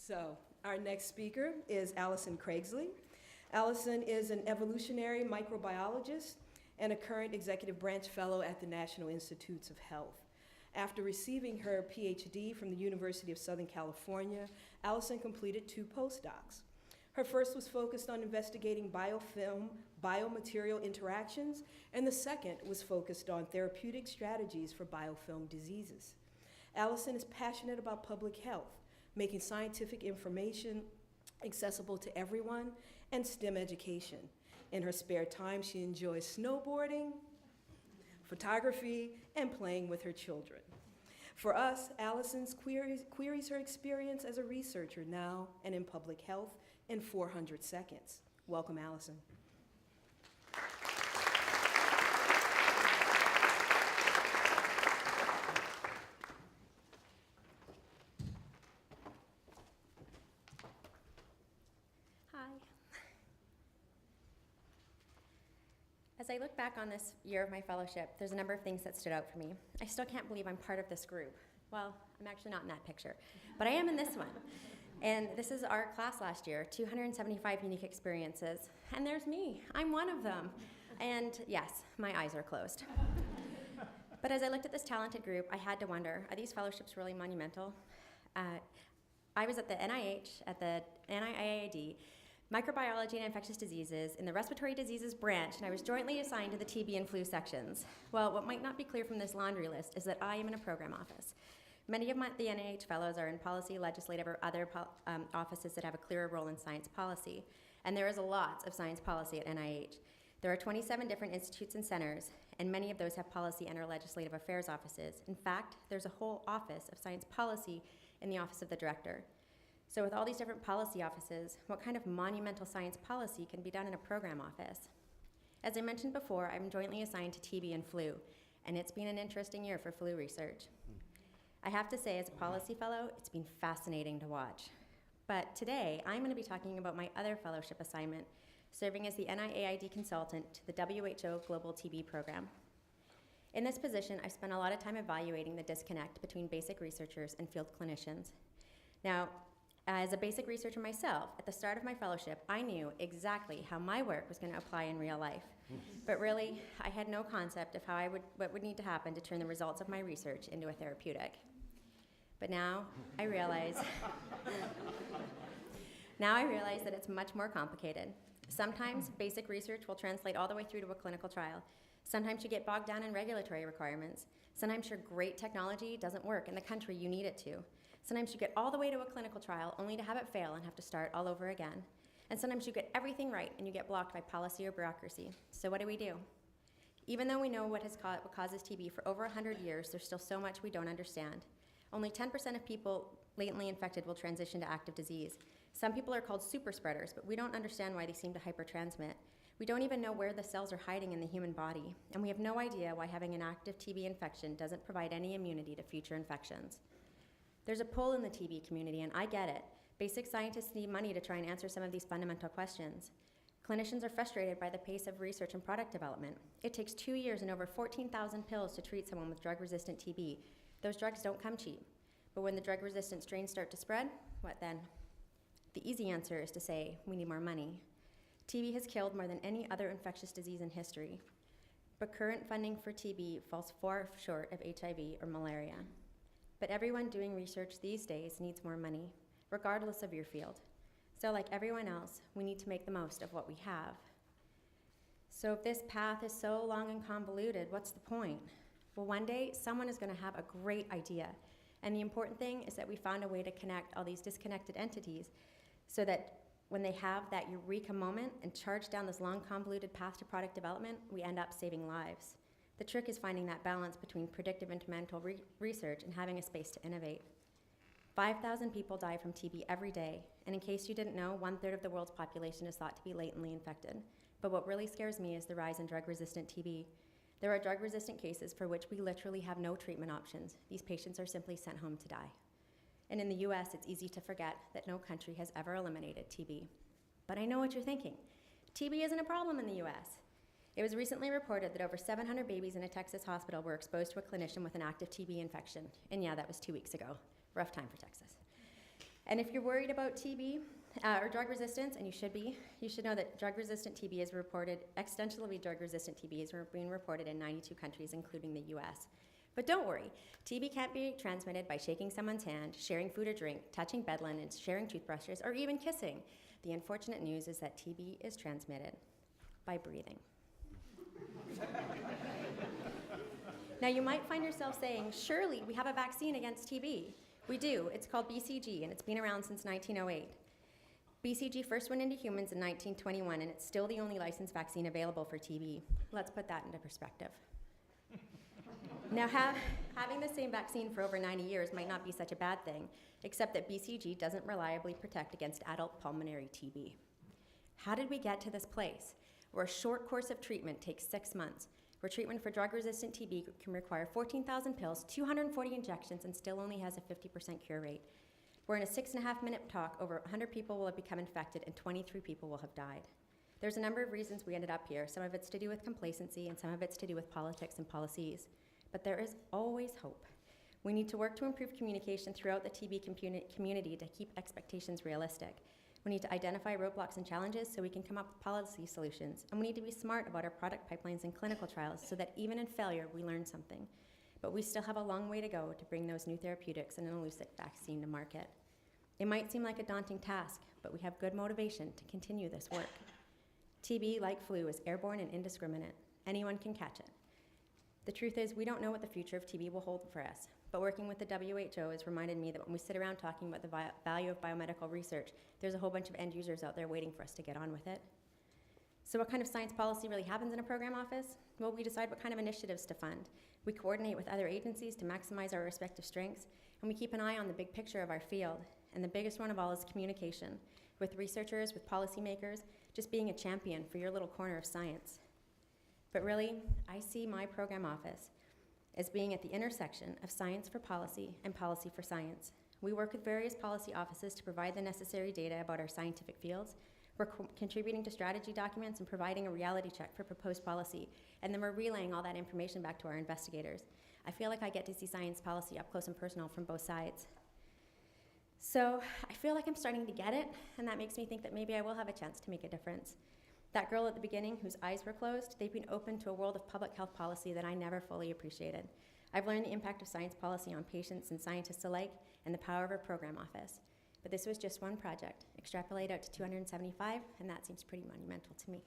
So, our next speaker is Alison Kraigsley. Alison is an evolutionary microbiologist and a current executive branch fellow at the National Institutes of Health. After receiving her Ph.D. from the University of Southern California, Alison completed 2 postdocs. Her first was focused on investigating biofilm-biomaterial interactions, and the second was focused on therapeutic strategies for biofilm diseases. Alison is passionate about public health, making scientific information accessible to everyone, and STEM education. In her spare time, she enjoys snowboarding, photography, and playing with her children. For us, Alison queries her experience as a researcher now and in public health in 400 seconds. Welcome, Alison. As I look back on this year of my fellowship, there's a number of things that stood out for me. I still can't believe I'm part of this group. Well, I'm actually not in that picture, but I am in this one. And this is our class last year, 275 unique experiences. And there's me, I'm one of them. And yes, my eyes are closed. But as I looked at this talented group, I had to wonder, are these fellowships really monumental? I was at the NIH, at the NIAID, Microbiology and Infectious Diseases in the Respiratory Diseases branch, and I was jointly assigned to the TB and flu sections. Well, what might not be clear from this laundry list is that I am in a program office. Many of the NIH fellows are in policy, legislative, or other offices that have a clearer role in science policy, and there is a lot of science policy at NIH. There are 27 different institutes and centers, and many of those have policy and or legislative affairs offices. In fact, there's a whole office of science policy in the office of the director. So with all these different policy offices, what kind of monumental science policy can be done in a program office? As I mentioned before, I'm jointly assigned to TB and flu, and it's been an interesting year for flu research. I have to say, as a policy fellow, it's been fascinating to watch. But today, I'm going to be talking about my other fellowship assignment, serving as the NIAID consultant to the WHO Global TB Program. In this position, I spent a lot of time evaluating the disconnect between basic researchers and field clinicians. Now, as a basic researcher myself, at the start of my fellowship, I knew exactly how my work was going to apply in real life. But really, I had no concept of what would need to happen to turn the results of my research into a therapeutic. But now I realize that it's much more complicated. Sometimes basic research will translate all the way through to a clinical trial. Sometimes you get bogged down in regulatory requirements. Sometimes your great technology doesn't work in the country you need it to. Sometimes you get all the way to a clinical trial only to have it fail and have to start all over again. And sometimes you get everything right and you get blocked by policy or bureaucracy. So what do? Even though we know what causes TB for over 100 years, there's still so much we don't understand. Only 10% of people latently infected will transition to active disease. Some people are called super spreaders, but we don't understand why they seem to hypertransmit. We don't even know where the cells are hiding in the human body, and we have no idea why having an active TB infection doesn't provide any immunity to future infections. There's a pull in the TB community, and I get it. Basic scientists need money to try and answer some of these fundamental questions. Clinicians are frustrated by the pace of research and product development. It takes 2 years and over 14,000 pills to treat someone with drug-resistant TB. Those drugs don't come cheap. But when the drug-resistant strains start to spread, what then? The easy answer is to say, we need more money. TB has killed more than any other infectious disease in history. But current funding for TB falls far short of HIV or malaria. But everyone doing research these days needs more money, regardless of your field. So like everyone else, we need to make the most of what we have. So if this path is so long and convoluted, what's the point? Well, one day, someone is going to have a great idea. And the important thing is that we found a way to connect all these disconnected entities so that when they have that eureka moment and charge down this long, convoluted path to product development, we end up saving lives. The trick is finding that balance between predictive and fundamental research and having a space to innovate. 5,000 people die from TB every day, and in case you didn't know, 1/3 of the world's population is thought to be latently infected. But what really scares me is the rise in drug-resistant TB. There are drug-resistant cases for which we literally have no treatment options. These patients are simply sent home to die. And in the US, it's easy to forget that no country has ever eliminated TB. But I know what you're thinking. TB isn't a problem in the US. It was recently reported that over 700 babies in a Texas hospital were exposed to a clinician with an active TB infection. And yeah, that was 2 weeks ago. Rough time for Texas. And if you're worried about TB or drug resistance, and you should be, you should know that drug-resistant TB is reported, extensively drug-resistant TB is being reported in 92 countries, including the US. But don't worry, TB can't be transmitted by shaking someone's hand, sharing food or drink, touching bed linens, sharing toothbrushes, or even kissing. The unfortunate news is that TB is transmitted by breathing. Now you might find yourself saying, surely we have a vaccine against TB. We do. It's called BCG, and it's been around since 1908. BCG first went into humans in 1921, and it's still the only licensed vaccine available for TB. Let's put that into perspective. Now, having the same vaccine for over 90 years might not be such a bad thing, except that BCG doesn't reliably protect against adult pulmonary TB. How did we get to this place, where a short course of treatment takes 6 months, where treatment for drug-resistant TB can require 14,000 pills, 240 injections, and still only has a 50% cure rate? Where in a 6.5-minute talk, over 100 people will have become infected and 23 people will have died. There's a number of reasons we ended up here. Some of it's to do with complacency, and some of it's to do with politics and policies. But there is always hope. We need to work to improve communication throughout the TB community to keep expectations realistic. We need to identify roadblocks and challenges so we can come up with policy solutions. And we need to be smart about our product pipelines and clinical trials so that even in failure, we learn something. But we still have a long way to go to bring those new therapeutics and an elusive vaccine to market. It might seem like a daunting task, but we have good motivation to continue this work. TB, like flu, is airborne and indiscriminate. Anyone can catch it. The truth is, we don't know what the future of TB will hold for us, but working with the WHO has reminded me that when we sit around talking about the value of biomedical research, there's a whole bunch of end users out there waiting for us to get on with it. So what kind of science policy really happens in a program office? Well, we decide what kind of initiatives to fund. We coordinate with other agencies to maximize our respective strengths, and we keep an eye on the big picture of our field. And the biggest one of all is communication, with researchers, with policymakers, just being a champion for your little corner of science. But really, I see my program office as being at the intersection of science for policy and policy for science. We work with various policy offices to provide the necessary data about our scientific fields. We're contributing to strategy documents and providing a reality check for proposed policy, and then we're relaying all that information back to our investigators. I feel like I get to see science policy up close and personal from both sides. So I feel like I'm starting to get it, and that makes me think that maybe I will have a chance to make a difference. That girl at the beginning whose eyes were closed, they've been open to a world of public health policy that I never fully appreciated. I've learned the impact of science policy on patients and scientists alike and the power of a program office. But this was just one project. Extrapolate out to 275, and that seems pretty monumental to me.